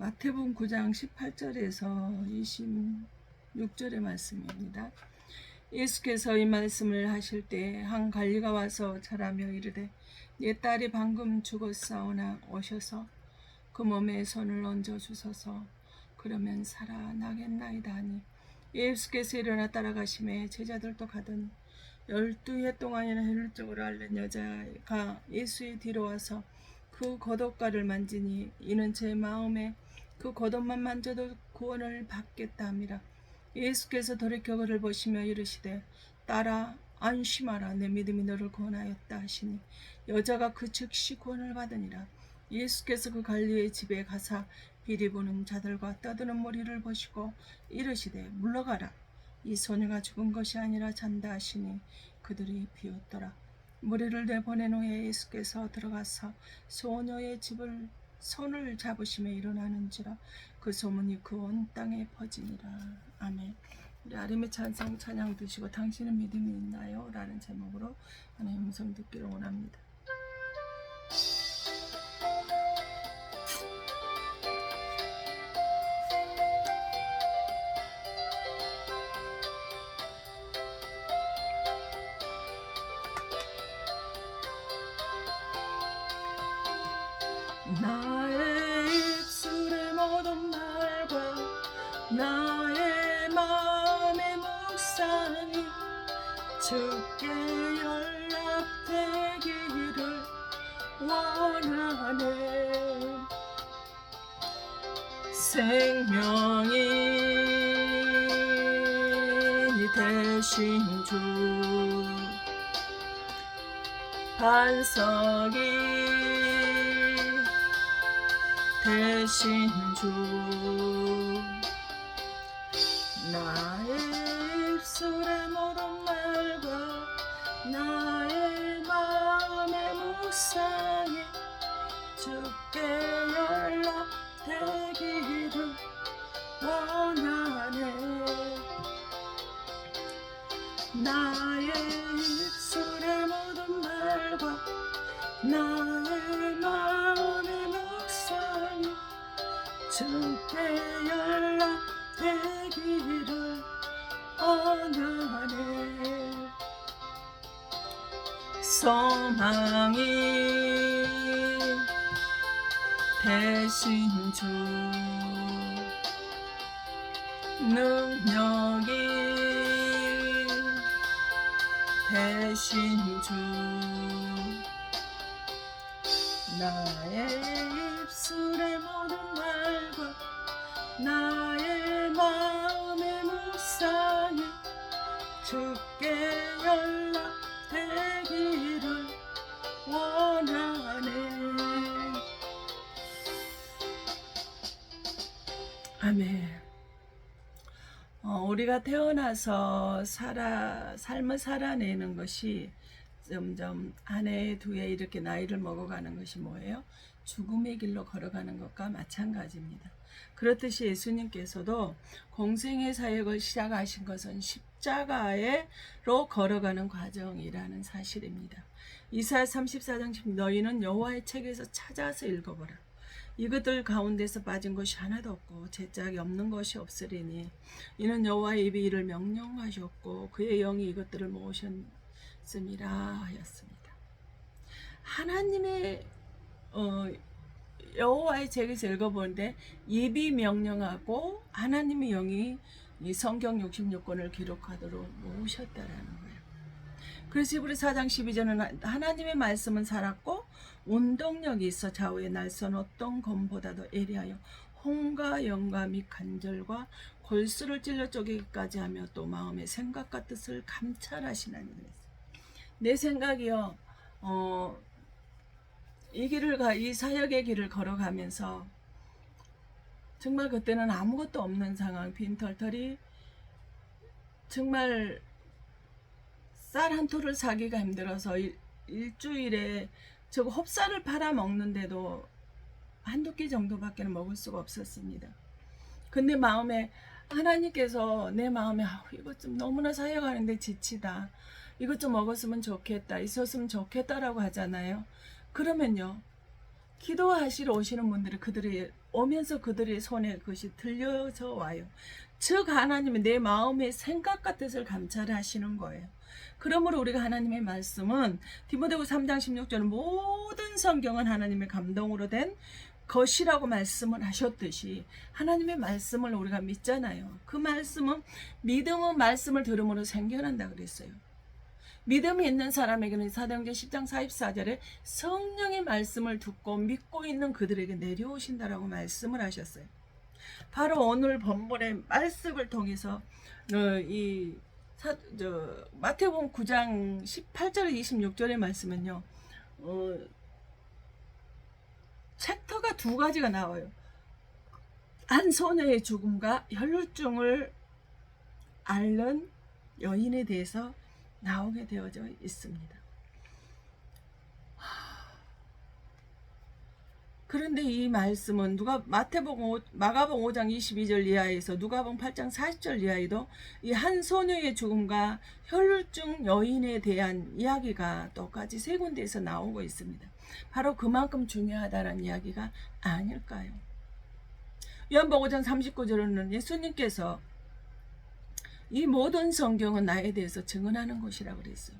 마태복음 9장 18절에서 26절의 말씀입니다. 예수께서 이 말씀을 하실 때 한 관리가 와서 절하며 이르되 내 딸이 방금 죽었사오나 오셔서 그 몸에 손을 얹어 주소서 그러면 살아나겠나이다 하니 예수께서 일어나 따라가심에 제자들도 가더니 12해 동안이나 혈적으로 앓는 여자가 예수의 뒤로 와서 그 겉옷가를 만지니 이는 제 마음에 그 겉옷만 만져도 구원을 받겠다 함이라. 예수께서 돌이켜 그를 보시며 이르시되 딸아 안심하라 내 믿음이 너를 구원하였다 하시니 여자가 그 즉시 구원을 받으니라. 예수께서 그 관리의 집에 가사 비리 보는 자들과 떠드는 무리를 보시고 이르시되 물러가라 이 소녀가 죽은 것이 아니라 잔다 하시니 그들이 비웃더라. 무리를 내보낸 후에 예수께서 들어가서 소녀의 집을 손을 잡으시며 일어나는지라 그 소문이 그 온 땅에 퍼지니라. 아멘. 우리 아림의 찬송 찬양 드시고 당신은 믿음이 있나요? 라는 제목으로 하나님의 음성 듣기를 원합니다. 나의 입술의 모든 말과 나의 마음의 묵상이 주께 연락되기를 원하네. 생명이 되신 주 반석이 대신 주 나의 입술의 모든 말과 나의 마음의 묵상이 주께 연락되기를 원하네. 나의 입술의 모든 말과 나의 마음의 묵상이 주께 연락되기를 원하네. 소망이 되신 주 능력이 되신 주 나의 입술의 모든 말과 나의 마음의 묵상이 주께 연락되기를 원하네. 아멘. 우리가 태어나서 삶을 살아내는 것이 점점 한 해, 두 해 이렇게 나이를 먹어가는 것이 뭐예요? 죽음의 길로 걸어가는 것과 마찬가지입니다. 그렇듯이 예수님께서도 공생의 사역을 시작하신 것은 십자가로 걸어가는 과정이라는 사실입니다. 이사야 34장 10 너희는 여호와의 책에서 찾아서 읽어보라. 이것들 가운데서 빠진 것이 하나도 없고 제짝이 없는 것이 없으리니 이는 여호와의 입이 이를 명령하셨고 그의 영이 이것들을 모으셨음이라 하였습니다. 하나님의 여호와의 책에서 읽어보는데 입이 명령하고 하나님의 영이 이 성경 66권을 기록하도록 모으셨다라는 거예요. 그래서 히브리 4장 12절은 하나님의 말씀은 살았고 운동력이 있어 좌우의 날선 어떤 검보다도 예리하여 홍과 영과 및 간절과 골수를 찔러 쪼개기까지 하며 또 마음의 생각과 뜻을 감찰하시나니 그랬어요. 내 생각이요 이 사역의 길을 걸어가면서 정말 그때는 아무것도 없는 상황, 빈털털이 정말 쌀 한 톨을 사기가 힘들어서 일주일에 저거 홉쌀을 팔아 먹는데도 한두 끼 정도밖에 먹을 수가 없었습니다. 근데 마음에 하나님께서 내 마음에 이것 좀 너무나 사역하는데 지치다. 이것 좀 먹었으면 좋겠다. 있었으면 좋겠다라고 하잖아요. 그러면요. 기도하시러 오시는 분들이 그들의 오면서 그들의 손에 그것이 들려져 와요. 즉 하나님이 내 마음의 생각과 뜻을 감찰하시는 거예요. 그러므로 우리가 하나님의 말씀은 디모데후서 3장 16절은 모든 성경은 하나님의 감동으로 된 것이라고 말씀을 하셨듯이 하나님의 말씀을 우리가 믿잖아요. 그 말씀은 믿음은 말씀을 들음으로 생겨난다 그랬어요. 믿음이 있는 사람에게는 사도행전 10장 44절에 성령의 말씀을 듣고 믿고 있는 그들에게 내려오신다라고 말씀을 하셨어요. 바로 오늘 본문의 말씀을 통해서 마태복음 9장 18절에 26절의 말씀은요. 챕터가 두 가지가 나와요. 한 소녀의 죽음과 혈루증을 앓는 여인에 대해서 나오게 되어져 있습니다. 그런데 이 말씀은 마가복음 5장 22절 이하에서 누가복음 8장 40절 이하에도 이 한 소녀의 죽음과 혈루증 여인에 대한 이야기가 똑같이 세 군데에서 나오고 있습니다. 바로 그만큼 중요하다는 이야기가 아닐까요? 요한복음 5장 39절에는 예수님께서 이 모든 성경은 나에 대해서 증언하는 것이라고 그랬어요.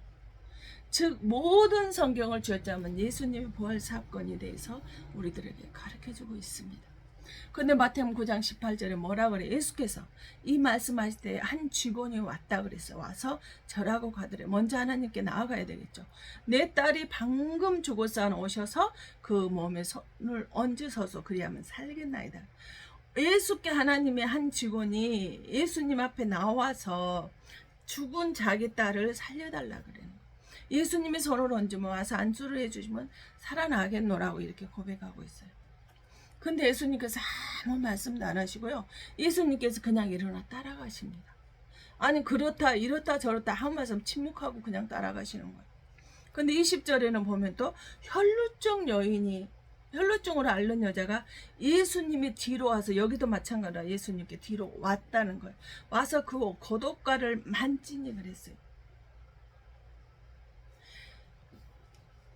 즉 모든 성경을 쥐어짜면 예수님의 부활 사건에 대해서 우리들에게 가르쳐주고 있습니다. 그런데 마태복음 9장 18절에 뭐라 그래? 예수께서 이 말씀하실 때 한 직원이 왔다 그랬어. 와서 절하고 가더래. 먼저 하나님께 나아가야 되겠죠. 내 딸이 방금 죽었어 오셔서 그 몸에 손을 얹으소서 그리하면 살겠나이다. 예수께 하나님의 한 직원이 예수님 앞에 나와서 죽은 자기 딸을 살려달라 그래요. 예수님이 손을 얹으면 와서 안수를 해주시면 살아나겠노라고 이렇게 고백하고 있어요. 근데 예수님께서 아무 말씀도 안 하시고요. 예수님께서 그냥 일어나 따라가십니다. 아니 그렇다 이렇다 저렇다 한 말씀 침묵하고 그냥 따라가시는 거예요. 근데 20절에는 보면 또 혈루증으로 앓는 여자가 예수님이 뒤로 와서 여기도 마찬가지로 예수님께 뒤로 왔다는 거예요. 와서 그 겉옷가를 만지니 그랬어요.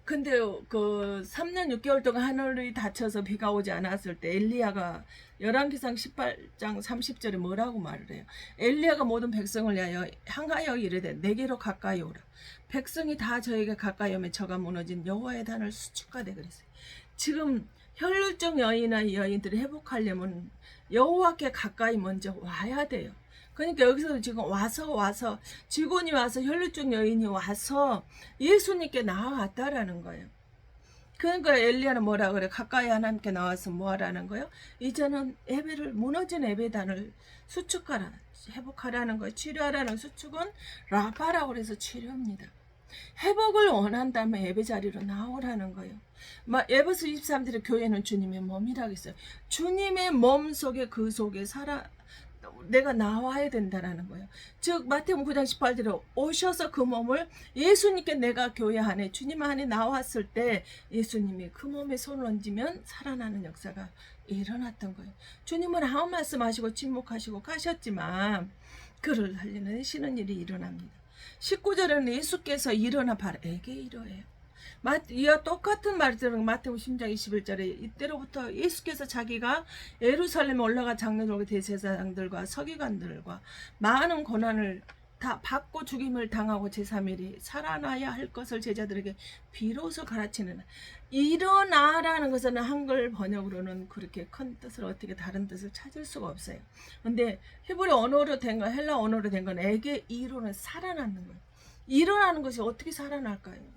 근데 그 3년 6개월 동안 하늘이 닫혀서 비가 오지 않았을 때 엘리야가 열왕기상 18장 30절에 뭐라고 말을 해요? 엘리야가 모든 백성을 위하여 향하여 이르되 내게로 가까이 오라. 백성이 다 저에게 가까이 오면 저가 무너진 여호와의 단을 수축하되 그랬어요. 지금 혈루증 여인들이 회복하려면 여호와께 가까이 먼저 와야 돼요. 그러니까 여기서 지금 와서 직원이 와서 혈루증 여인이 와서 예수님께 나아왔다라는 거예요. 그러니까 엘리야는 뭐라 그래? 가까이 하나님께 나와서 뭐 하라는 거예요? 이제는 무너진 예배단을 수축하라, 회복하라는 거예요. 치료하라는 수축은 라파라고 그래서 치료입니다. 회복을 원한다면 예배 자리로 나오라는 거예요. 에베소 23절에 교회는 주님의 몸이라고 했어요. 주님의 몸 속에 그 속에 내가 나와야 된다라는 거예요. 즉 마태복음 9장 18절에 오셔서 그 몸을 예수님께 내가 교회 안에 주님 안에 나왔을 때 예수님이 그 몸에 손을 얹으면 살아나는 역사가 일어났던 거예요. 주님은 아무 말씀하시고 침묵하시고 가셨지만 그를 살리시는 일이 일어납니다. 19절에는 예수께서 일어나 바로에게 이러해요. 이와 똑같은 말들은 마태복음 10장 21절에 이때로부터 예수께서 자기가 예루살렘에 올라가 장로들과 대제사장들과 서기관들과 많은 고난을 다 받고 죽임을 당하고 제3일이 살아나야 할 것을 제자들에게 비로소 가르치는 일어나라는 것은 한글 번역으로는 그렇게 큰 뜻을 어떻게 다른 뜻을 찾을 수가 없어요. 근데 히브리 언어로 된 건 헬라 언어로 된 건 에게 이로는 살아나는 거예요. 일어나는 것이 어떻게 살아날까요?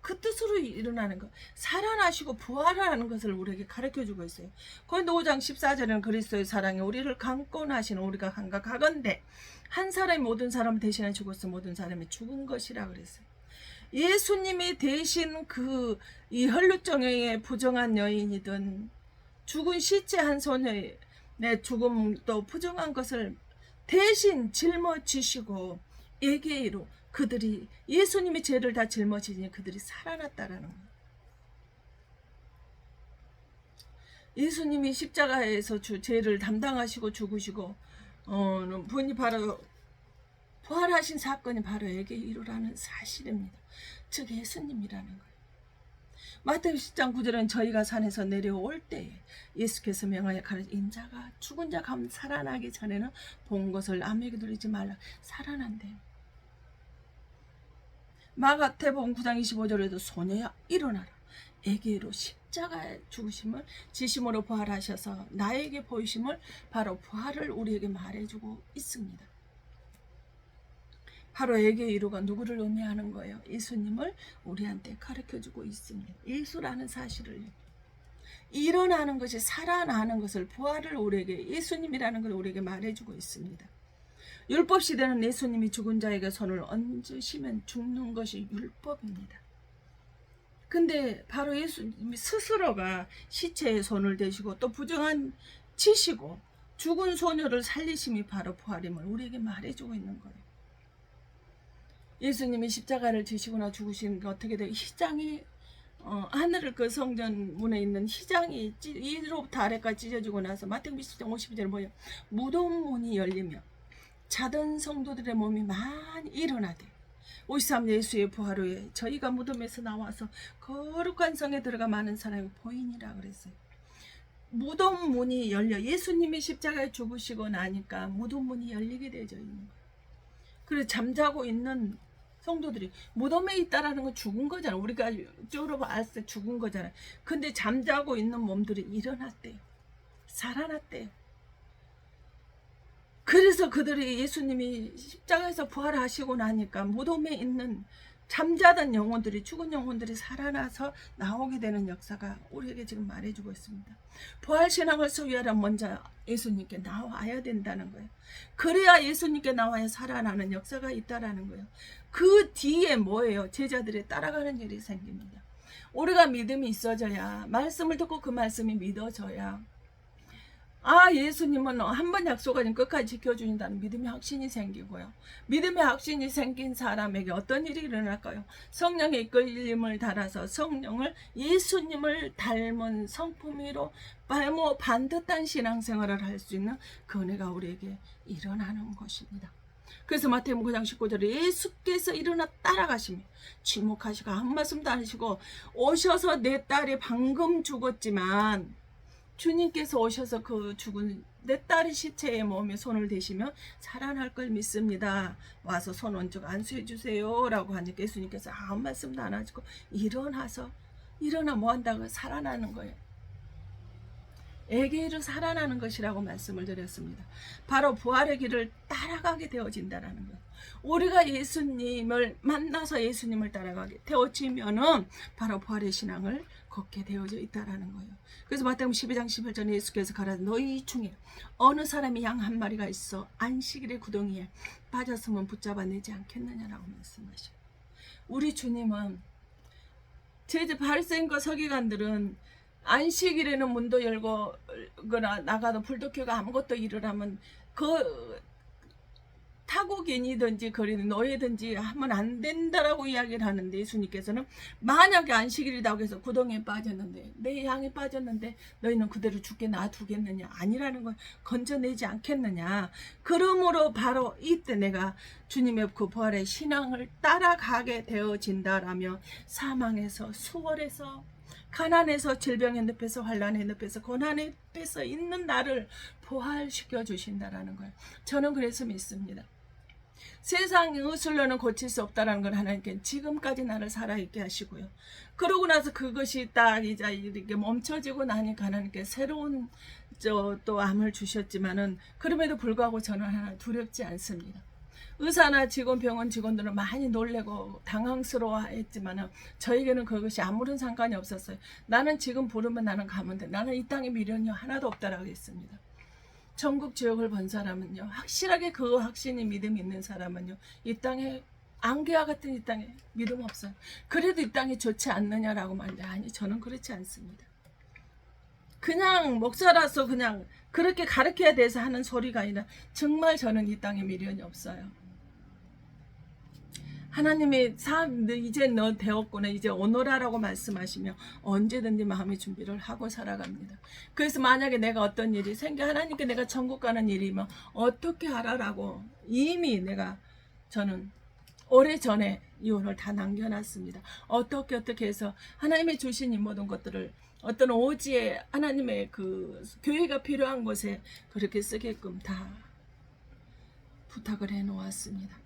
그 뜻으로 일어나는 것, 살아나시고 부활하는 것을 우리에게 가르쳐주고 있어요. 고린도 5장 14절에는 그리스도의 사랑이 우리를 강권하시는 우리가 감각하건대 한 사람이 모든 사람을 대신해 죽었어 모든 사람이 죽은 것이라 그랬어요. 예수님이 대신 이 혈루증에 부정한 여인이든 죽은 시체 한 소녀의 죽음도 부정한 것을 대신 짊어지시고 에게이로 그들이 예수님의 죄를 다 짊어지니 그들이 살아났다라는 거예요. 예수님이 십자가에서 죄를 담당하시고 죽으시고 분이 바로 부활하신 사건이 바로 에게이로라는 사실입니다. 즉 예수님이라는 거예요. 마태복음 10장 9절은 저희가 산에서 내려올 때에 예수께서 명하여 가르쳐 인자가 죽은 자 가운데 살아나기 전에는 본 것을 남에게 돌리지 말라. 살아난대요. 마가복음 9장 25절에도 소녀야 일어나라. 애기로 십자가에 죽으심을 지심으로 부활하셔서 나에게 보이심을 바로 부활을 우리에게 말해주고 있습니다. 바로 애기의 이루가 누구를 의미하는 거예요? 예수님을 우리한테 가르쳐주고 있습니다. 예수라는 사실을 일어나는 것이 살아나는 것을 부활을 우리에게 예수님이라는 걸 우리에게 말해주고 있습니다. 율법 시대는 예수님이 죽은 자에게 손을 얹으시면 죽는 것이 율법입니다. 근데 바로 예수님이 스스로가 시체에 손을 대시고 또 부정한 치시고 죽은 소녀를 살리심이 바로 부활임을 우리에게 말해주고 있는 거예요. 예수님이 십자가를 지시거나 죽으신 게 어떻게 돼요? 휘장이 하늘을 그 성전 문에 있는 휘장이 위로부터 아래까지 찢어지고 나서 마태복음 10장 52절에 뭐예요? 무덤 문이 열리며 자던 성도들의 몸이 많이 일어나대. 53년 예수의 부활 후에 저희가 무덤에서 나와서 거룩한 성에 들어가 많은 사람이 보이니라 그랬어요. 무덤 문이 열려 예수님이 십자가에 죽으시고 나니까 무덤 문이 열리게 되어져 있는 거예요. 그래서 잠자고 있는 성도들이 무덤에 있다라는 건 죽은 거잖아. 우리가 쪽으로 봤을 때 죽은 거잖아. 근데 잠자고 있는 몸들이 일어났대요. 살아났대요. 그래서 그들이 예수님이 십자가에서 부활하시고 나니까 무덤에 있는 잠자던 영혼들이 죽은 영혼들이 살아나서 나오게 되는 역사가 우리에게 지금 말해주고 있습니다. 부활신앙을 소유하려면 먼저 예수님께 나와야 된다는 거예요. 그래야 예수님께 나와야 살아나는 역사가 있다라는 거예요. 그 뒤에 뭐예요? 제자들이 따라가는 일이 생깁니다. 우리가 믿음이 있어져야 말씀을 듣고 그 말씀이 믿어져야 예수님은 한 번 약속하면 끝까지 지켜주신다는 믿음의 확신이 생기고요. 믿음의 확신이 생긴 사람에게 어떤 일이 일어날까요? 성령의 이끌림을 따라서 성령을 예수님을 닮은 성품으로 반듯한 신앙생활을 할 수 있는 그 은혜가 우리에게 일어나는 것입니다. 그래서 마태복음 9장 19절에 예수께서 일어나 따라가시며 주목하시고 한 말씀도 안 하시고 오셔서 내 딸이 방금 죽었지만 주님께서 오셔서 그 죽은 내 딸의 시체의 몸에 손을 대시며 살아날 걸 믿습니다. 와서 손 얹고 안수해 주세요 라고 하니까 예수님께서 아무 말씀도 안 하시고 일어나 뭐 한다고 살아나는 거예요. 애기로 살아나는 것이라고 말씀을 드렸습니다. 바로 부활의 길을 따라가게 되어진다는 거예요. 우리가 예수님을 만나서 예수님을 따라가게 되어지면은 바로 부활의 신앙을 걷게 되어져 있다라는 거예요. 그래서 마태복음 12장 11절에 예수께서 가라사대 너희 중에 어느 사람이 양 한 마리가 있어 안식일의 구덩이에 빠졌으면 붙잡아내지 않겠느냐라고 말씀하셔요. 우리 주님은 바리새인과 서기관들은 안식일에는 문도 열고 나가도 불도 켜고 아무것도 일을 하면 그 타국인이든지 거리는 노예든지 하면 안 된다라고 이야기를 하는데 예수님께서는 만약에 안식일이라고 해서 구덩이에 빠졌는데 내 양이 빠졌는데 너희는 그대로 죽게 놔두겠느냐 아니라는 걸 건져내지 않겠느냐. 그러므로 바로 이때 내가 주님의 그 부활의 신앙을 따라가게 되어진다라며 사망에서 수월에서 가난에서 질병의 늪에서 환난의 늪에서 고난의 늪에서 있는 나를 부활시켜 주신다라는 거예요. 저는 그래서 믿습니다. 세상의 의술로는 고칠 수 없다는 걸 하나님께 지금까지 나를 살아있게 하시고요. 그러고 나서 그것이 딱 이제 이렇게 멈춰지고 나니까 하나님께 새로운 또 암을 주셨지만은 그럼에도 불구하고 저는 하나 두렵지 않습니다. 의사나 병원 직원들은 많이 놀래고 당황스러워했지만 저에게는 그것이 아무런 상관이 없었어요. 나는 지금 부르면 나는 가면 돼. 나는 이 땅에 미련이 하나도 없다라고 했습니다. 천국 지옥을 본 사람은요, 확실하게 그 확신이 믿음이 있는 사람은요, 이 땅에 안개와 같은 이 땅에 믿음 없어요. 그래도 이 땅이 좋지 않느냐라고 말하는데 아니, 저는 그렇지 않습니다. 그냥 목사라서 그냥 그렇게 가르쳐야 돼서 하는 소리가 아니라 정말 저는 이 땅에 미련이 없어요. 하나님이 이제 너 되었구나, 이제 오너라라고 말씀하시며 언제든지 마음의 준비를 하고 살아갑니다. 그래서 만약에 내가 어떤 일이 생겨 하나님께 내가 천국 가는 일이면 어떻게 하라라고 이미 저는 오래전에 이혼을 다 남겨놨습니다. 어떻게 해서 하나님의 주신 이 모든 것들을 어떤 오지에 하나님의 그 교회가 필요한 곳에 그렇게 쓰게끔 다 부탁을 해 놓았습니다.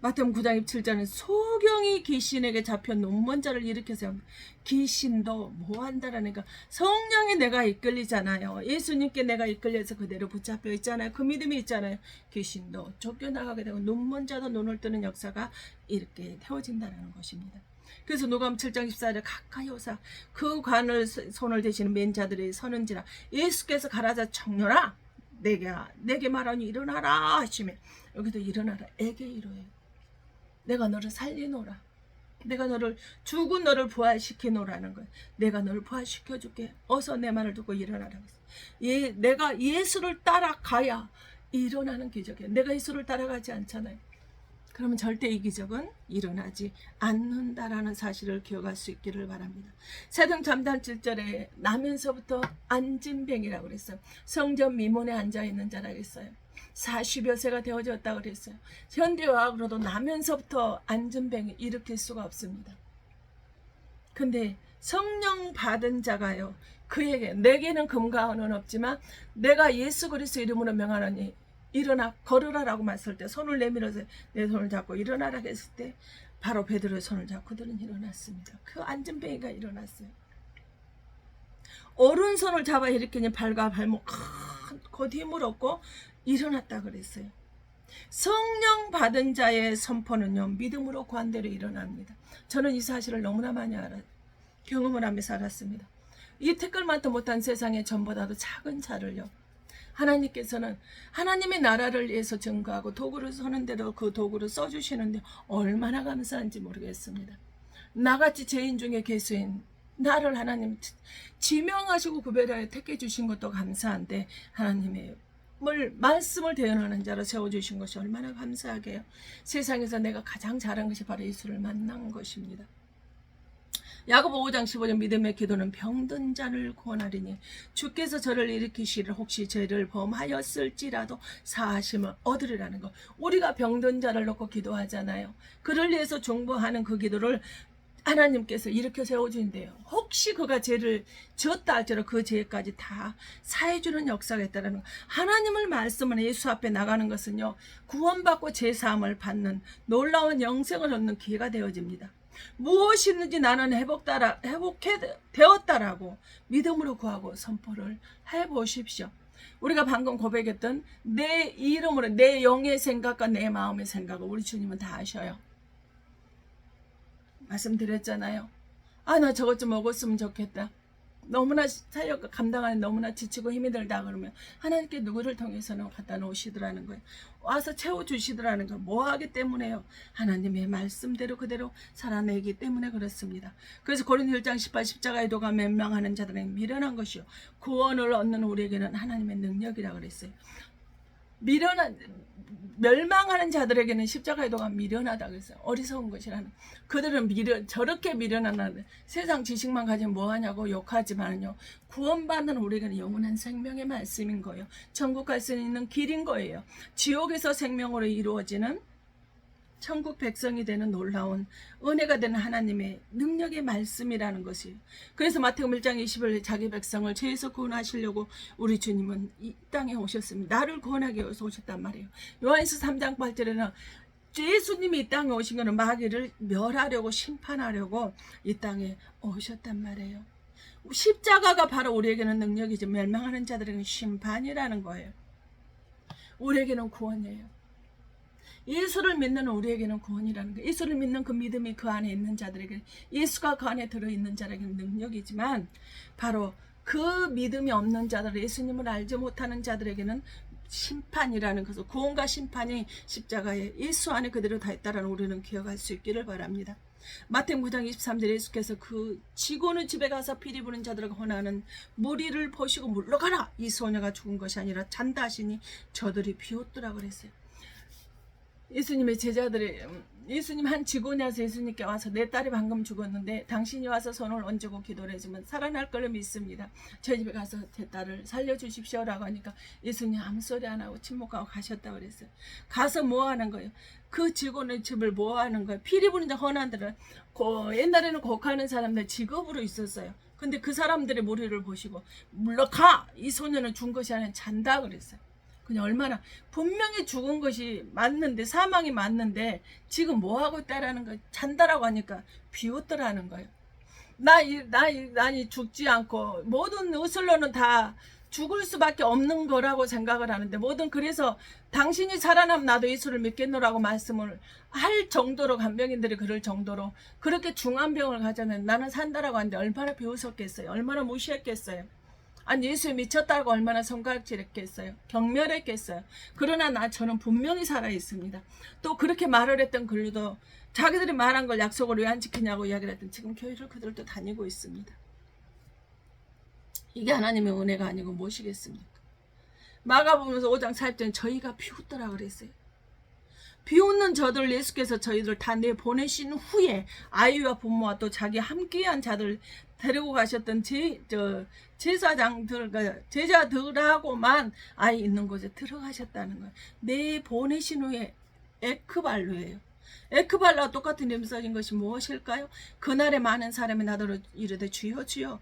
마태복음 9장 27절은 소경이 귀신에게 잡혀 눈먼 자를 일으켜서 귀신도 뭐한다라니까 성령이 내가 이끌리잖아요. 예수님께 내가 이끌려서 그대로 붙잡혀 있잖아요. 그 믿음이 있잖아요. 귀신도 쫓겨나가게 되고 눈먼 자도 눈을 뜨는 역사가 이렇게 태워진다는 것입니다. 그래서 누가복음 7장 14절에 가까이 오사 그 관을 손을 대시는 맨 자들이 서는지라 예수께서 가라자 청년아 내게 말하니 일어나라 하시며 여기도 일어나라 에게 이르예요. 내가 너를 살리노라. 내가 너를 죽은 너를 부활시키노라는 거예요. 내가 너를 부활시켜줄게. 어서 내 말을 듣고 일어나라. 내가 예수를 따라가야 일어나는 기적이에요. 내가 예수를 따라가지 않잖아요. 그러면 절대 이 기적은 일어나지 않는다라는 사실을 기억할 수 있기를 바랍니다. 세등 잠단 7절에 나면서부터 안진뱅이라고 그랬어요. 성전 미문에 앉아있는 자라고 했어요. 40여 세가 되어졌다고 그랬어요. 현대의학으로도 나면서부터 안진뱅이 일으킬 수가 없습니다. 근데 성령 받은 자가요. 그에게 내게는 금과 은은 없지만 내가 예수 그리스도 이름으로 명하노니 일어나 걸으라라고 말했을 때 손을 내밀어서 내 손을 잡고 일어나라 했을 때 바로 베드로의 손을 잡고 그들은 일어났습니다. 그 안진뱅이가 일어났어요. 오른손을 잡아 일으키니 발과 발목 곧 힘을 얻고 일어났다 그랬어요. 성령 받은 자의 선포는요 믿음으로 구한대로 일어납니다. 저는 이 사실을 너무나 많이 경험을 하며 살았습니다. 이 태클만도 못한 세상에 전보다도 작은 자를요 하나님께서는 하나님의 나라를 위해서 증거하고 도구를 서는 대로 그 도구를 써주시는데 얼마나 감사한지 모르겠습니다. 나같이 죄인 중에 괴수인 나를 하나님 지명하시고 구별하여 택해 주신 것도 감사한데 하나님의 말씀을 대언하는 자로 세워주신 것이 얼마나 감사하게요. 세상에서 내가 가장 잘한 것이 바로 예수를 만난 것입니다. 야고보 5장 15절 믿음의 기도는 병든 자를 구원하리니 주께서 저를 일으키시를 혹시 죄를 범하였을지라도 사하심을 얻으리라는 것. 우리가 병든 자를 놓고 기도하잖아요. 그를 위해서 중보하는 그 기도를 하나님께서 일으켜 세워주는데요. 혹시 그가 죄를 지었다 할지라도 그 죄까지 다 사해주는 역사가 있다는 것. 하나님을 말씀은 예수 앞에 나가는 것은요. 구원받고 죄사함을 받는 놀라운 영생을 얻는 기회가 되어집니다. 무엇이든지 나는 회복되었다라고 믿음으로 구하고 선포를 해보십시오. 우리가 방금 고백했던 내 이름으로 내 영의 생각과 내 마음의 생각을 우리 주님은 다 아셔요. 말씀드렸잖아요. 나 저것 좀 먹었으면 좋겠다. 너무나 사역과 감당하는 너무나 지치고 힘이 들다 그러면 하나님께 누구를 통해서는 갖다 놓으시더라는 거예요. 와서 채워주시더라는 거예요. 뭐 하기 때문에요? 하나님의 말씀대로 그대로 살아내기 때문에 그렇습니다. 그래서 고린도 1장 18 십자가의 도가 멸망하는 자들에게 미련한 것이요 구원을 얻는 우리에게는 하나님의 능력이라고 그랬어요. 멸망하는 자들에게는 십자가의 도가 미련하다 그랬어요. 어리석은 것이라는. 그들은 저렇게 미련하는 세상 지식만 가지면 뭐하냐고 욕하지만요. 구원받는 우리에게는 영원한 생명의 말씀인 거예요. 천국 갈 수 있는 길인 거예요. 지옥에서 생명으로 이루어지는 천국 백성이 되는 놀라운 은혜가 되는 하나님의 능력의 말씀이라는 것이에요. 그래서 마태복음 1장 20일 자기 백성을 죄에서 구원하시려고 우리 주님은 이 땅에 오셨습니다. 나를 구원하기 위해서 오셨단 말이에요. 요한일서 3장 8절에는 예수님이 이 땅에 오신 것은 마귀를 멸하려고 심판하려고 이 땅에 오셨단 말이에요. 십자가가 바로 우리에게는 능력이죠. 멸망하는 자들에게는 심판이라는 거예요. 우리에게는 구원이에요. 예수를 믿는 우리에게는 구원이라는 거예요. 예수를 믿는 그 믿음이 그 안에 있는 자들에게 예수가 그 안에 들어있는 자에게는 능력이지만 바로 그 믿음이 없는 자들 예수님을 알지 못하는 자들에게는 심판이라는 것을 구원과 심판이 십자가에 예수 안에 그대로 다 있다라는 우리는 기억할 수 있기를 바랍니다. 마태복음 9장 23절에 예수께서 그 지고는 집에 가서 피리 부는 자들에게 혼하는 무리를 보시고 물러가라 이 소녀가 죽은 것이 아니라 잔다 하시니 저들이 비웃더라 그랬어요. 예수님의 제자들이 예수님 한 직원이 와서 예수님께 와서 내 딸이 방금 죽었는데 당신이 와서 손을 얹고 기도를 해주면 살아날 걸 믿습니다. 저희 집에 가서 제 딸을 살려주십시오라고 하니까 예수님 아무 소리 안 하고 침묵하고 가셨다고 그랬어요. 가서 뭐 하는 거예요? 그 직원의 집을 뭐 하는 거예요? 피리 부는 헌안들은 옛날에는 곡하는 사람들 직업으로 있었어요. 근데 그 사람들의 무리를 보시고 물러가! 이 소녀는 죽은 것이 아니라 잔다 그랬어요. 그냥 얼마나 분명히 죽은 것이 맞는데 사망이 맞는데 지금 뭐 하고 있다라는 거 잔다라고 하니까 비웃더라는 거예요. 나이 죽지 않고 모든 의술로는 다 죽을 수밖에 없는 거라고 생각을 하는데 뭐든 그래서 당신이 살아나면 나도 예수를 믿겠노라고 말씀을 할 정도로 간병인들이 그럴 정도로 그렇게 중한 병을 가자면 나는 산다라고 하는데 얼마나 비웃었겠어요. 얼마나 무시했겠어요. 아니 예수에 미쳤다고 얼마나 손가락질했겠어요. 경멸했겠어요. 그러나 저는 분명히 살아있습니다. 또 그렇게 말을 했던 글도 자기들이 말한 걸 약속을 왜 안 지키냐고 이야기를 했던 지금 교회를 그들도 다니고 있습니다. 이게 하나님의 은혜가 아니고 무엇이겠습니까? 마가복음에서 5장 4절에 저희가 비웃더라 그랬어요. 비웃는 저들 예수께서 저희들 다 내보내신 후에 아이와 부모와 또 자기 함께한 자들 데리고 가셨던 제자들하고만 아이 있는 곳에 들어가셨다는 거예요. 내보내신 후에 에크발로예요. 에크발라와 똑같은 이름 써진 것이 무엇일까요? 그날에 많은 사람이 나더러 이르되 주여 주여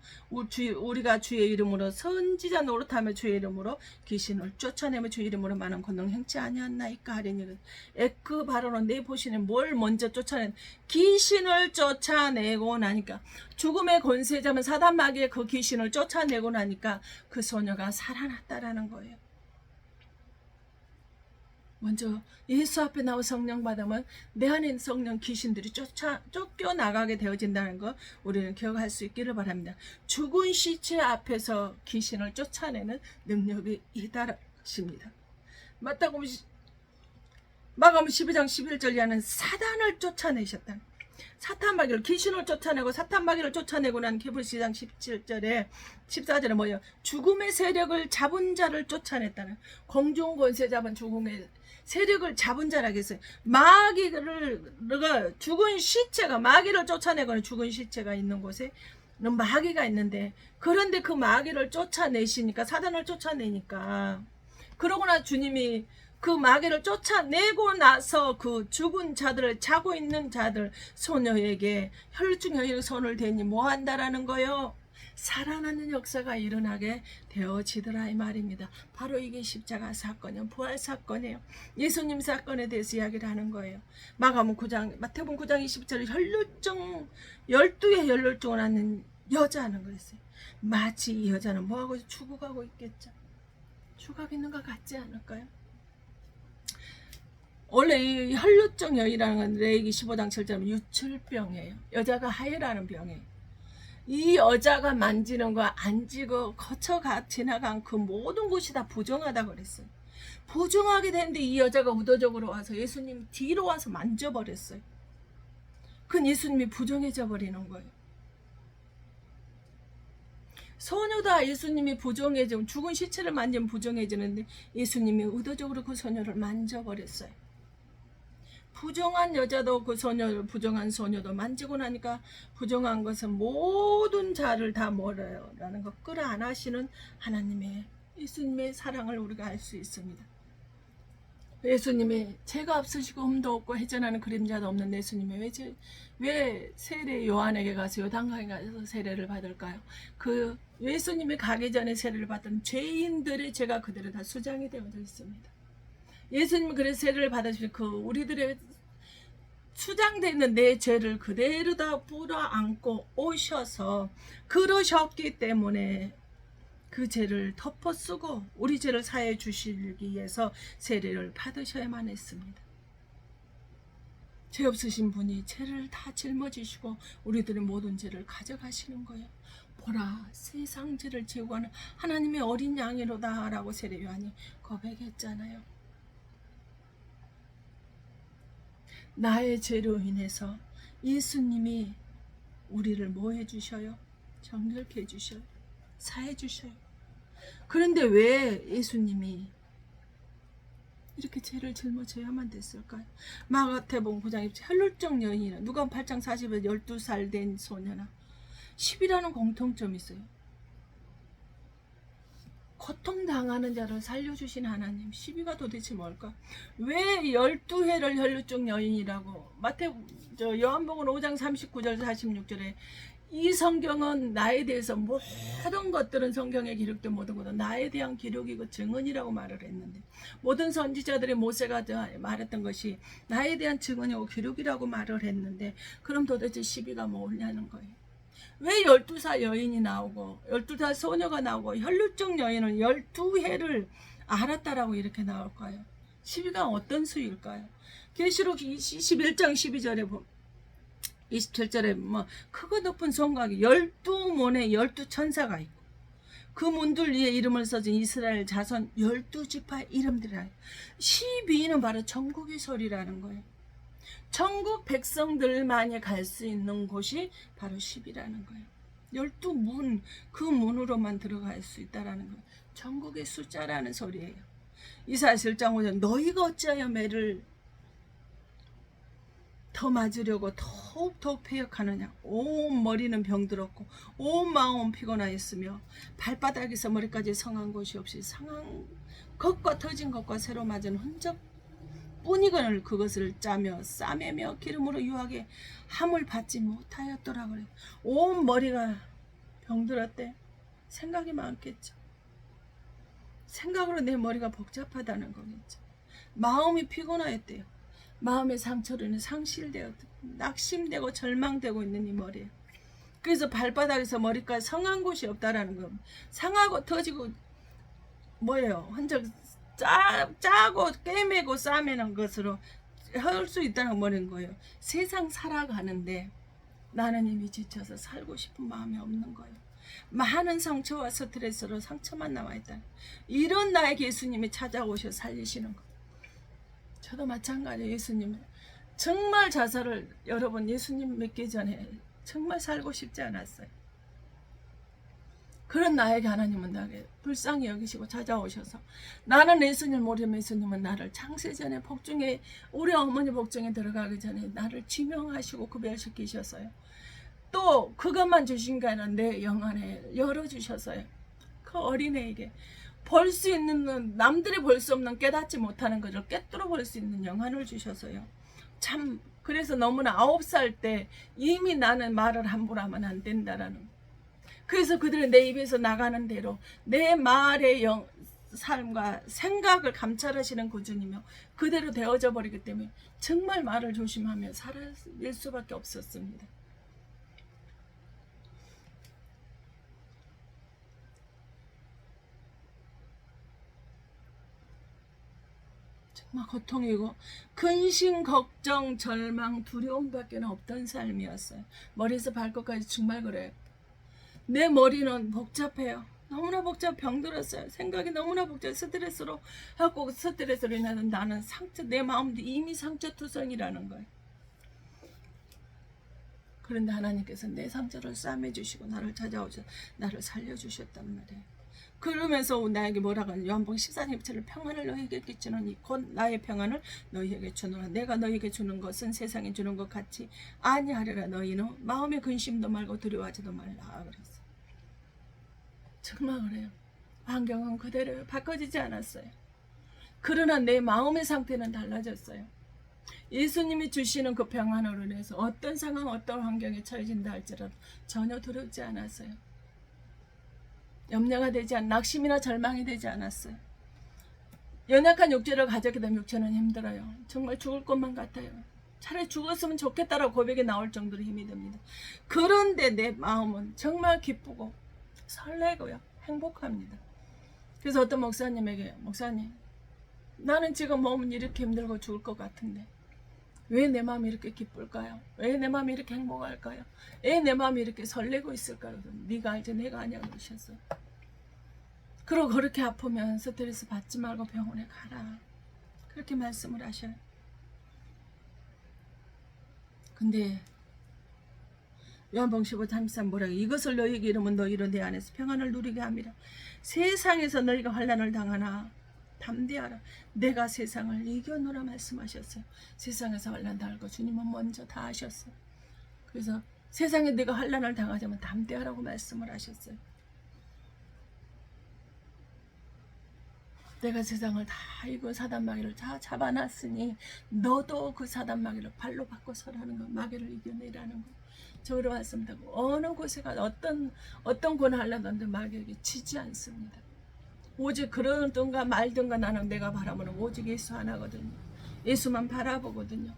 우리가 주의 이름으로 선지자 노릇하며 주의 이름으로 귀신을 쫓아내며 주의 이름으로 많은 권능 행치 아니었나이까 하리니 에크발로는 내보시는 뭘 먼저 쫓아낸 귀신을 쫓아내고 나니까 죽음의 권세자면 사단 마귀의 그 귀신을 쫓아내고 나니까 그 소녀가 살아났다라는 거예요. 먼저 예수 앞에 나와 성령 받으면 내 안에 있는 성령 귀신들이 쫓겨나가게 되어진다는 거 우리는 기억할 수 있기를 바랍니다. 죽은 시체 앞에서 귀신을 쫓아내는 능력이 이다라십니다. 마가복음 12장 11절 이하는 사단을 쫓아내셨다. 사탄 마귀를 귀신을 쫓아내고 사탄 마귀를 쫓아내고 난 계시록 17절에 14절에 뭐예요? 죽음의 세력을 잡은 자를 쫓아냈다는 공중 권세 잡은 죽음의 세력을 잡은 자라겠어요. 마귀를 죽은 시체가 마귀를 쫓아내거나 죽은 시체가 있는 곳에 마귀가 있는데 그런데 그 마귀를 쫓아내시니까 사단을 쫓아내니까 그러고 나 주님이 그 마귀를 쫓아내고 나서 그 죽은 자들을 자고 있는 자들 소녀에게 혈중혈의 손을 대니 뭐한다라는 거요? 살아나는 역사가 일어나게 되어지더라 이 말입니다. 바로 이게 십자가 사건이에요. 부활 사건이에요. 예수님 사건에 대해서 이야기를 하는 거예요. 마태복음 9장 20절에 혈루증 12의 혈루증을 앓는 여자는 그랬어요. 마치 이 여자는 뭐하고 죽어가고 있겠죠. 죽어가고 있는 것 같지 않을까요? 원래 이 혈루증 여이라는 건 레위기 15장 7절 유출병이에요. 여자가 하혈하는 병이에요. 이 여자가 만지는 거 안지고 거쳐가 지나간 그 모든 곳이 다 부정하다고 그랬어요. 부정하게 되는데 이 여자가 의도적으로 와서 예수님 뒤로 와서 만져버렸어요. 그건 예수님이 부정해져 버리는 거예요. 소녀다 예수님이 부정해지면 죽은 시체를 만지면 부정해지는데 예수님이 의도적으로 그 소녀를 만져버렸어요. 부정한 여자도 그 소녀를 부정한 소녀도 만지고 나니까 부정한 것은 모든 자를 다 몰아요 라는 거 끌어안으시는 하나님의 예수님의 사랑을 우리가 알 수 있습니다. 예수님이 죄가 없으시고 흠도 없고 해전하는 그림자도 없는 예수님이 왜 세례 요한에게 가서 요단강에 가서 세례를 받을까요? 그 예수님이 가기 전에 세례를 받던 죄인들의 죄가 그대로 다 수장이 되어져 있습니다. 예수님이 그래서 세례를 받으시면 그 우리들의 수장되어 있는 내 죄를 그대로 다 불어안고 오셔서 그러셨기 때문에 그 죄를 덮어쓰고 우리 죄를 사해 주시기 위해서 세례를 받으셔야만 했습니다. 죄 없으신 분이 죄를 다 짊어지시고 우리들의 모든 죄를 가져가시는 거예요. 보라 세상 죄를 지우고 하는 하나님의 어린 양이로다 라고 세례 요한이 고백했잖아요. 나의 죄로 인해서 예수님이 우리를 뭐 해주셔요? 정결케 해주셔요. 사해주셔요. 그런데 왜 예수님이 이렇게 죄를 짊어져야만 됐을까요? 마가복음 9장 20절 혈루증 여인이나 누가 8장 40에 12살 된 소녀나 10이라는 공통점이 있어요. 고통당하는 자를 살려주신 하나님. 12가 도대체 뭘까? 왜 12회를 혈루증 여인이라고 요한복음 5장 39절 46절에 이 성경은 나에 대해서 모든 것들은 성경에 기록된 모든 것은 나에 대한 기록이고 증언이라고 말을 했는데 모든 선지자들의 모세가 말했던 것이 나에 대한 증언이고 기록이라고 말을 했는데 그럼 도대체 12가 뭐냐는 거예요. 왜 12살 여인이 나오고 12살 소녀가 나오고 혈루증 여인은 12해를 알았다라고 이렇게 나올까요? 12가 어떤 수일까요? 계시록 21장 12절에 보면 27절에 크고 높은 성곽이 12문에 12천사가 있고 그 문들 위에 이름을 써진 이스라엘 자손 12지파 이름들이라. 12는 바로 천국의 소리라는 거예요. 천국 백성들만이 갈 수 있는 곳이 바로 10이라는 거예요. 12문, 그 문으로만 들어갈 수 있다라는 거예요. 천국의 숫자라는 소리예요. 이사야 7장 5절 너희가 어찌하여 매를 더 맞으려고 더욱 패역하느냐. 온 머리는 병들었고 온 마음은 피곤하였으며 발바닥에서 머리까지 성한 곳이 없이 상한 것과 터진 것과 새로 맞은 흔적 뿐이거늘 그것을 짜며 싸매며 기름으로 유하게 함을 받지 못하였더라 그래. 온 머리가 병들었대. 생각이 많겠죠. 생각으로 내 머리가 복잡하다는 거겠죠. 마음이 피곤하였대요. 마음의 상처로는 상실되어 낙심되고 절망되고 있는 이 머리에. 그래서 발바닥에서 머리까지 성한 곳이 없다라는 겁니다. 상하고 터지고 뭐예요? 흔적 짜고 꿰매고 싸매는 것으로 할 수 있다는 말인 거예요. 세상 살아가는데 나는 이미 지쳐서 살고 싶은 마음이 없는 거예요. 많은 상처와 스트레스로 상처만 남아있다. 이런 나에게 예수님이 찾아오셔 살리시는 거. 저도 마찬가지예요. 예수님 정말 자살을 여러분 예수님 믿기 전에 정말 살고 싶지 않았어요. 그런 나에게 하나님은 나에게 불쌍히 여기시고 찾아오셔서 나는 예수님을 모르면 예수님은 나를 창세전에 복중에 우리 어머니 복중에 들어가기 전에 나를 지명하시고 구별시키셨어요. 또 그것만 주신 게 아니라 내 영안에 열어주셨어요. 그 어린애에게 볼 수 있는 남들이 볼 수 없는 깨닫지 못하는 것을 꿰뚫어 볼 수 있는 영안을 주셔서요. 참 그래서 너무나 9살 때 이미 나는 말을 함부로 하면 안 된다라는. 그래서 그들은 내 입에서 나가는 대로 내 말의 삶과 생각을 감찰하시는 구주이며 그대로 되어져 버리기 때문에 정말 말을 조심하며 살아낼 수밖에 없었습니다. 정말 고통이고 근심, 걱정, 절망, 두려움밖에 없던 삶이었어요. 머리에서 발끝까지 정말 그래요. 내 머리는 복잡해요. 너무나 복잡 병들었어요. 생각이 너무나 복잡해. 스트레스로 하고 스트레스로 인하는 나는 상처, 내 마음도 이미 상처투성이라는 거예요. 그런데 하나님께서 내 상처를 싸매주시고 나를 찾아오셔 나를 살려주셨단 말이에요. 그러면서 나에게 뭐라고 하냐. 요한복음 14장 평안을 너희에게 끼치노니 곧 나의 평안을 너희에게 주노라. 내가 너희에게 주는 것은 세상에 주는 것 같이 아니하리라. 너희는 마음의 근심도 말고 두려워하지도 말라 그랬어. 정말 그래요. 환경은 그대로요. 바꿔지지 않았어요. 그러나 내 마음의 상태는 달라졌어요. 예수님이 주시는 그 평안으로 인해서 어떤 상황 어떤 환경에 처해진다 할지라도 전혀 두렵지 않았어요. 염려가 되지 않, 낙심이나 절망이 되지 않았어요. 연약한 육체를 가졌기 때문에 육체는 힘들어요. 정말 죽을 것만 같아요. 차라리 죽었으면 좋겠다라고 고백이 나올 정도로 힘이 듭니다. 그런데 내 마음은 정말 기쁘고 설레고요. 행복합니다. 그래서 어떤 목사님에게 목사님 나는 지금 몸은 이렇게 힘들고 죽을 것 같은데 왜 내 마음이 이렇게 기쁠까요? 왜 내 마음이 이렇게 행복할까요? 왜 내 마음이 이렇게 설레고 있을까요? 네가 알지 내가 아냐고 그러셨어요. 그리고 그렇게 아프면 스트레스 받지 말고 병원에 가라. 그렇게 말씀을 하셔요. 근데 요한복음 15:33 뭐라고 이것을 너희에게 이르면 너희로 내 안에서 평안을 누리게 함이라. 세상에서 너희가 환난을 당하나 담대하라. 내가 세상을 이겨노라 말씀하셨어요. 세상에서 환난 당할 거 주님은 먼저 다 하셨어요. 그래서 세상에 내가 환난을 당하자면 담대하라고 말씀을 하셨어요. 내가 세상을 다 이거 사단 마귀를 다 잡아놨으니 너도 그 사단 마귀를 발로 바꿔 서라는 거, 마귀를 이겨내라는 거. 저로 말씀드리고 어느 곳에 가 어떤 권한하려던데 마귀에게 지지 않습니다. 오직 그러든가 말든가 나는 내가 바라보는 오직 예수 하나거든요. 예수만 바라보거든요.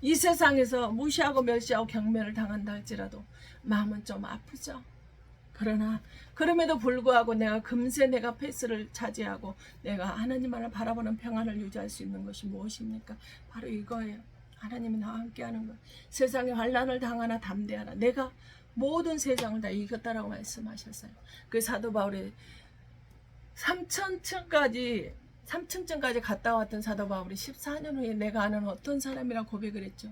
이 세상에서 무시하고 멸시하고 경멸을 당한다 할지라도 마음은 좀 아프죠. 그러나 그럼에도 불구하고 내가 금세 내가 페이스를 차지하고 내가 하나님만을 바라보는 평안을 유지할 수 있는 것이 무엇입니까? 바로 이거예요. 하나님이 나와 함께하는 것. 세상에 환난을 당하나 담대하라. 내가 모든 세상을 다 이겼다라고 말씀하셨어요. 그 사도 바울이 3층까지 갔다 왔던 사도 바울이 14년 후에 내가 아는 어떤 사람이라 고백을 했죠.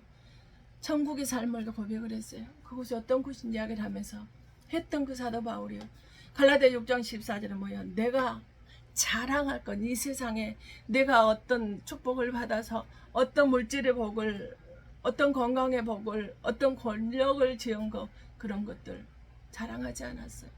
천국의 삶을 고백을 했어요. 그곳이 어떤 곳인지 이야기를 하면서 했던 그 사도 바울이요. 갈라디아 6장 14절은 뭐야? 내가 자랑할 것, 이 세상에 내가 어떤 축복을 받아서 어떤 물질의 복을, 어떤 건강의 복을, 어떤 권력을 지은 것, 그런 것들 자랑하지 않았어요.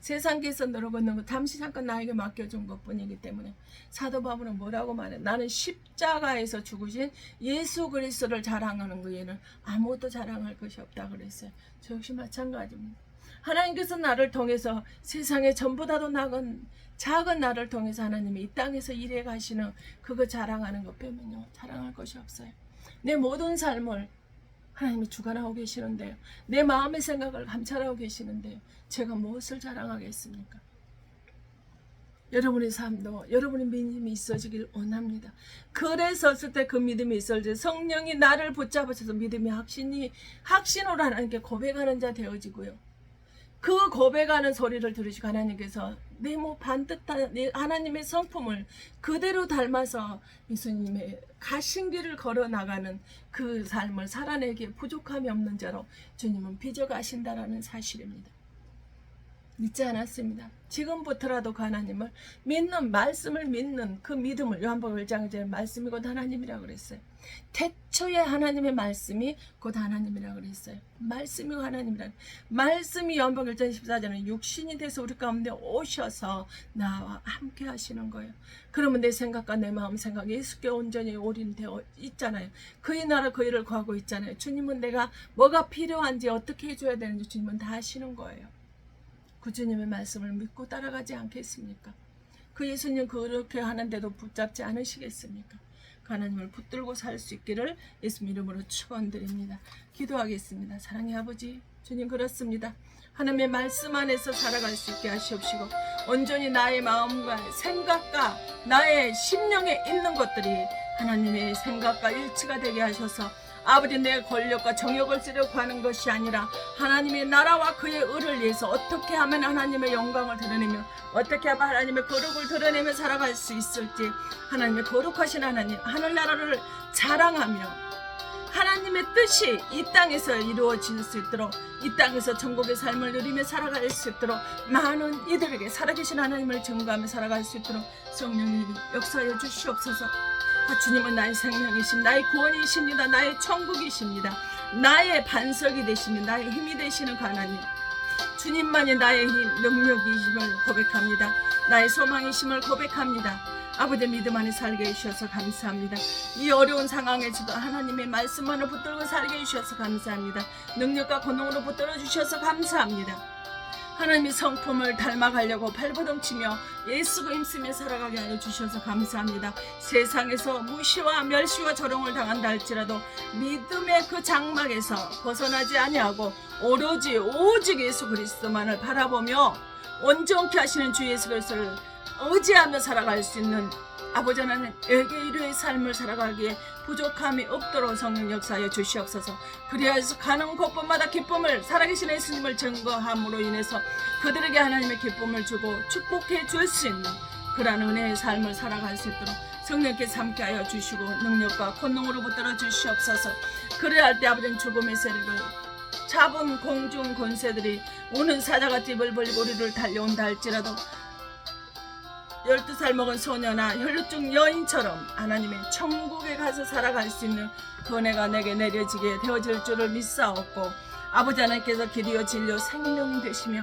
세상에서 누르고 있는 거 잠시 잠깐 나에게 맡겨준 것뿐이기 때문에 사도 바울은 뭐라고 말해? 나는 십자가에서 죽으신 예수 그리스도를 자랑하는 그 외에는 아무것도 자랑할 것이 없다 그랬어요. 저 역시 마찬가지입니다. 하나님께서 나를 통해서 세상에 전보다도 작은 나를 통해서 하나님이 이 땅에서 일해 가시는 그거 자랑하는 것 빼면요 자랑할 것이 없어요. 내 모든 삶을 하나님이 주관하고 계시는데요. 내 마음의 생각을 감찰하고 계시는데요. 제가 무엇을 자랑하겠습니까? 여러분의 삶도 여러분의 믿음이 있어지길 원합니다. 그래서 때 그 믿음이 있을 때 성령이 나를 붙잡으셔서 믿음이 확신으로 하나님께 고백하는 자 되어지고요. 그 고백하는 소리를 들으시고 하나님께서 내 반듯한 하나님의 성품을 그대로 닮아서 예수님의 가신 길을 걸어나가는 그 삶을 살아내기에 부족함이 없는 자로 주님은 빚어가신다라는 사실입니다. 믿지 않았습니다. 지금부터라도 그 하나님을 믿는, 말씀을 믿는 그 믿음을 요한복음 1장에 말씀이 곧 하나님이라고 그랬어요. 태초에 하나님의 말씀이 곧 하나님이라고 그랬어요. 말씀이 하나님이라. 말씀이 요한복음 1장 14절은 육신이 돼서 우리 가운데 오셔서 나와 함께 하시는 거예요. 그러면 내 생각과 내 마음 생각 예수께 온전히 올인되어 있잖아요. 그의 나라 그 일을 구하고 있잖아요. 주님은 내가 뭐가 필요한지 어떻게 해줘야 되는지 주님은 다 하시는 거예요. 그 주님의 말씀을 믿고 따라가지 않겠습니까? 그 예수님 그렇게 하는데도 붙잡지 않으시겠습니까? 그 하나님을 붙들고 살 수 있기를 예수 이름으로 축원드립니다. 기도하겠습니다. 사랑의 아버지 주님 그렇습니다. 하나님의 말씀 안에서 살아갈 수 있게 하시옵시고 온전히 나의 마음과 생각과 나의 심령에 있는 것들이 하나님의 생각과 일치가 되게 하셔서 아버지 내 권력과 정욕을 쓰려고 하는 것이 아니라 하나님의 나라와 그의 의를 위해서 어떻게 하면 하나님의 영광을 드러내며 어떻게 하면 하나님의 거룩을 드러내며 살아갈 수 있을지 하나님의 거룩하신 하나님 하늘나라를 자랑하며 하나님의 뜻이 이 땅에서 이루어질 수 있도록 이 땅에서 천국의 삶을 누리며 살아갈 수 있도록 많은 이들에게 살아계신 하나님을 증거하며 살아갈 수 있도록 성령님 역사해 주시옵소서. 주님은 나의 생명이십니다. 나의 구원이십니다. 나의 천국이십니다. 나의 반석이 되십니다. 나의 힘이 되시는 그 하나님 주님만이 나의 힘, 능력이심을 고백합니다. 나의 소망이심을 고백합니다. 아버지 믿음 안에 살게 해주셔서 감사합니다. 이 어려운 상황에서도 하나님의 말씀만을 붙들고 살게 해주셔서 감사합니다. 능력과 권능으로 붙들어 주셔서 감사합니다. 하나님의 성품을 닮아가려고 발버둥치며 예수가 힘쓰며 살아가게 하여 주셔서 감사합니다. 세상에서 무시와 멸시와 조롱을 당한다 할지라도 믿음의 그 장막에서 벗어나지 아니하고 오직 예수 그리스도만을 바라보며 온전케 하시는 주 예수 그리스도를 의지하며 살아갈 수 있는 아버지 하나님 에게 이르의 삶을 살아가기에 부족함이 없도록 성령 역사하여 주시옵소서. 그리하여서 가는 곳곳마다 기쁨을 살아계신 예수님을 증거함으로 인해서 그들에게 하나님의 기쁨을 주고 축복해 줄 수 있는 그러한 은혜의 삶을 살아갈 수 있도록 성령께서 함께하여 주시고 능력과 권능으로 붙들어 주시옵소서. 그래야 할 때 아버지는 죽음의 세력을 잡은 공중 권세들이 오는 사자같이 벌벌 우리를 달려온다 할지라도 12살 먹은 소녀나 혈루증 여인처럼 하나님의 천국에 가서 살아갈 수 있는 그 은혜가 내게 내려지게 되어질 줄을 믿사옵고, 아버지 하나님께서 길이요 진리요 생명 되시며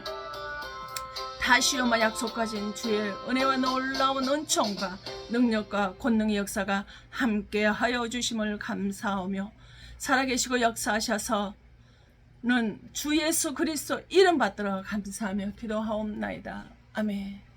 다시 오마 약속하신 주의 은혜와 놀라운 은총과 능력과 권능의 역사가 함께 하여 주심을 감사하며, 살아계시고 역사하셔서는 주 예수 그리스도 이름 받들어 감사하며 기도하옵나이다. 아멘.